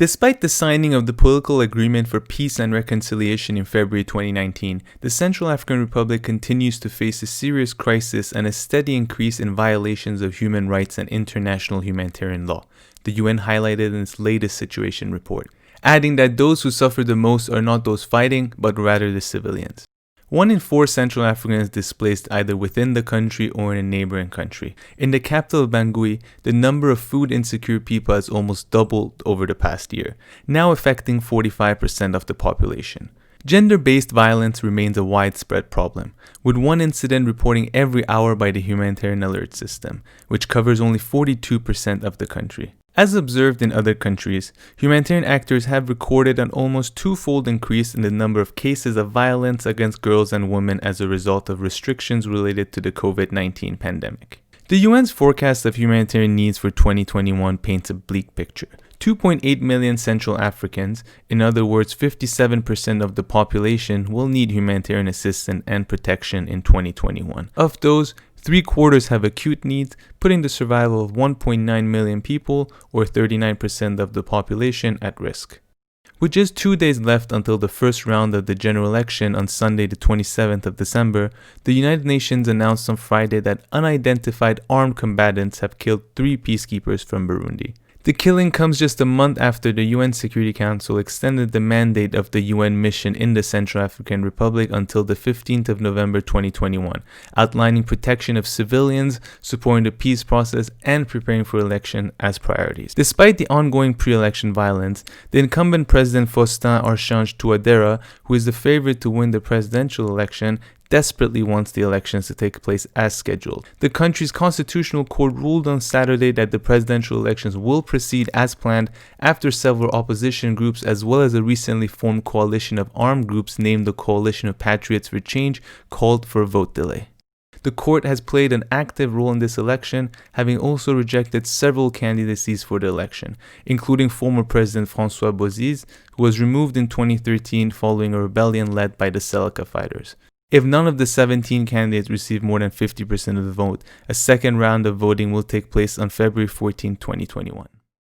Despite the signing of the political agreement for peace and reconciliation in February 2019, the Central African Republic continues to face a serious crisis and a steady increase in violations of human rights and international humanitarian law, the UN highlighted in its latest situation report, adding that those who suffer the most are not those fighting, but rather the civilians. 1 in 4 Central Africans displaced either within the country or in a neighboring country. In the capital of Bangui, the number of food insecure people has almost doubled over the past year, now affecting 45% of the population. Gender-based violence remains a widespread problem, with one incident reporting every hour by the Humanitarian Alert System, which covers only 42% of the country. As observed in other countries, humanitarian actors have recorded an almost twofold increase in the number of cases of violence against girls and women as a result of restrictions related to the COVID-19 pandemic. The UN's forecast of humanitarian needs for 2021 paints a bleak picture. 2.8 million Central Africans, in other words 57% of the population, will need humanitarian assistance and protection in 2021. Of those, 3/4 have acute needs, putting the survival of 1.9 million people, or 39% of the population, at risk. With just 2 days left until the first round of the general election on Sunday the 27th of December, the United Nations announced on Friday that unidentified armed combatants have killed 3 peacekeepers from Burundi. The killing comes just a month after the UN Security Council extended the mandate of the UN mission in the Central African Republic until the 15th of November 2021, outlining protection of civilians, supporting the peace process, and preparing for election as priorities. Despite the ongoing pre-election violence, the incumbent President Faustin Archange Touadéra, who is the favorite to win the presidential election, desperately wants the elections to take place as scheduled. The country's constitutional court ruled on Saturday that the presidential elections will proceed as planned after several opposition groups as well as a recently formed coalition of armed groups named the Coalition of Patriots for Change called for a vote delay. The court has played an active role in this election, having also rejected several candidacies for the election, including former President François Bozizé, who was removed in 2013 following a rebellion led by the Seleka fighters. If none of the 17 candidates receive more than 50% of the vote, a second round of voting will take place on February 14, 2021.